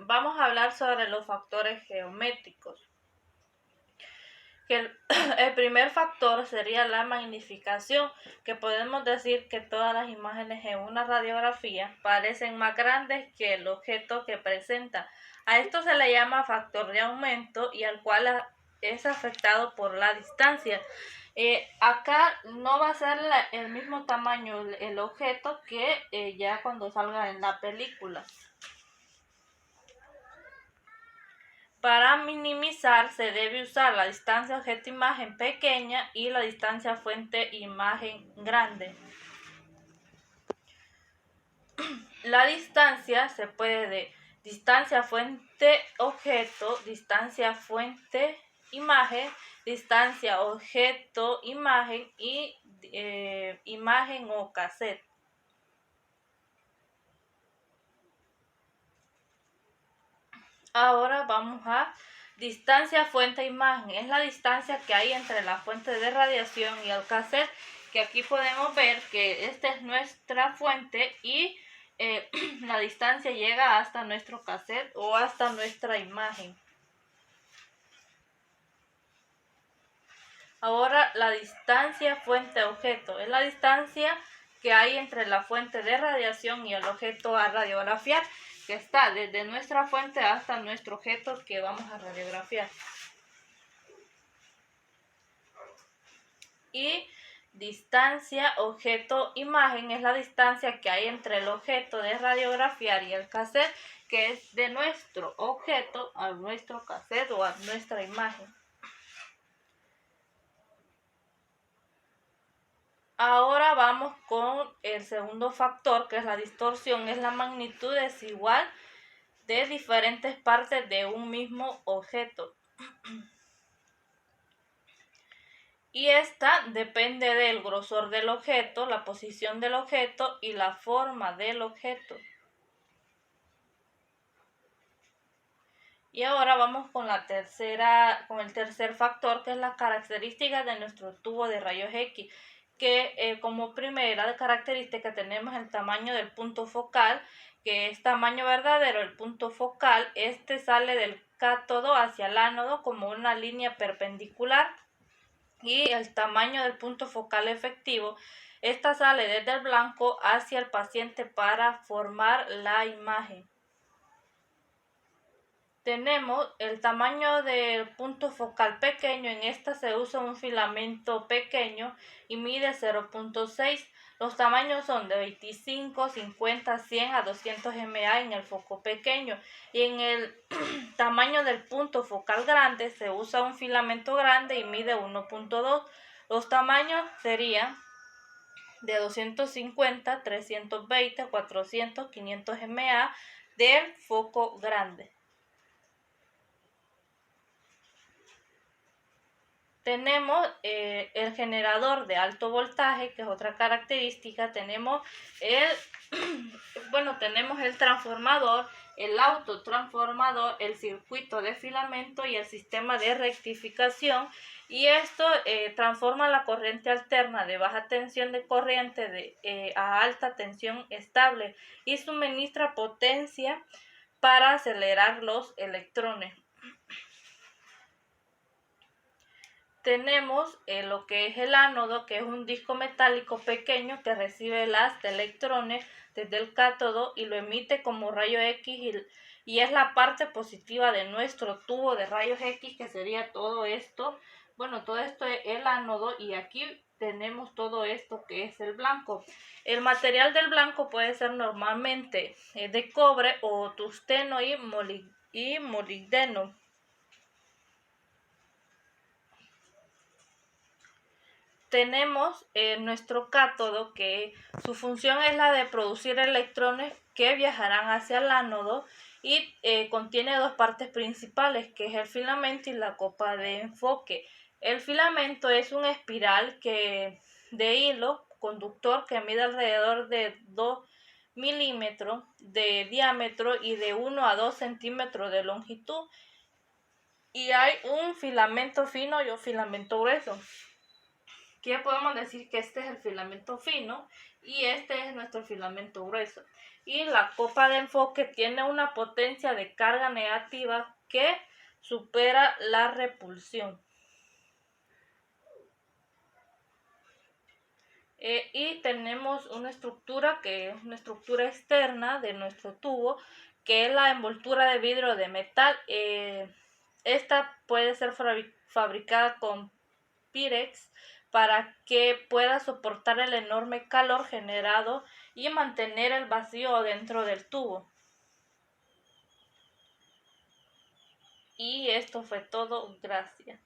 vamos a hablar sobre los factores geométricos. Que el primer factor sería la magnificación, que podemos decir que todas las imágenes en una radiografía parecen más grandes que el objeto que presenta. A esto se le llama factor de aumento y al cual es afectado por la distancia. Acá no va a ser el mismo tamaño el objeto que ya cuando salga en la película. Para minimizar se debe usar la distancia objeto-imagen pequeña y la distancia fuente-imagen grande. La distancia se puede de distancia fuente-objeto, distancia fuente-imagen, distancia objeto-imagen y imagen o cassette. Ahora vamos a distancia fuente-imagen. Es la distancia que hay entre la fuente de radiación y el cassette, que aquí podemos ver que esta es nuestra fuente y la distancia llega hasta nuestro cassette o hasta nuestra imagen. Ahora la distancia fuente-objeto es la distancia que hay entre la fuente de radiación y el objeto a radiografiar, que está desde nuestra fuente hasta nuestro objeto que vamos a radiografiar. Y distancia objeto-imagen es la distancia que hay entre el objeto de radiografiar y el cassette, que es de nuestro objeto a nuestro cassette o a nuestra imagen. Ahora vamos con el segundo factor, que es la distorsión. Es la magnitud desigual de diferentes partes de un mismo objeto. Y esta depende del grosor del objeto, la posición del objeto y la forma del objeto. Y ahora vamos con el tercer factor, que es la característica de nuestro tubo de rayos X, que como primera característica tenemos el tamaño del punto focal, que es tamaño verdadero. El punto focal, este sale del cátodo hacia el ánodo como una línea perpendicular, y el tamaño del punto focal efectivo, esta sale desde el blanco hacia el paciente para formar la imagen. Tenemos el tamaño del punto focal pequeño. En esta se usa un filamento pequeño y mide 0.6. Los tamaños son de 25, 50, 100 a 200 mA en el foco pequeño. Y en el tamaño del punto focal grande se usa un filamento grande y mide 1.2. Los tamaños serían de 250, 320, 400, 500 mA del foco grande. Tenemos el generador de alto voltaje, que es otra característica. Tenemos tenemos el transformador, el autotransformador, el circuito de filamento y el sistema de rectificación. Y esto transforma la corriente alterna de baja tensión de corriente a alta tensión estable y suministra potencia para acelerar los electrones. Tenemos lo que es el ánodo, que es un disco metálico pequeño que recibe el haz de electrones desde el cátodo y lo emite como rayo X, y es la parte positiva de nuestro tubo de rayos X, que sería todo esto. Bueno, todo esto es el ánodo, y aquí tenemos todo esto que es el blanco. El material del blanco puede ser normalmente de cobre o tungsteno y molibdeno. Tenemos nuestro cátodo, que su función es la de producir electrones que viajarán hacia el ánodo, y contiene dos partes principales, que es el filamento y la copa de enfoque. El filamento es un espiral de hilo conductor que mide alrededor de 2 milímetros de diámetro y de 1 a 2 centímetros de longitud. Y hay un filamento fino y un filamento grueso, Aquí ya podemos decir que este es el filamento fino y este es nuestro filamento grueso. Y la copa de enfoque tiene una potencia de carga negativa que supera la repulsión. Y tenemos una estructura que es una estructura externa de nuestro tubo, que es la envoltura de vidrio de metal. Esta puede ser fabricada con Pirex para que pueda soportar el enorme calor generado y mantener el vacío dentro del tubo. Y esto fue todo, gracias.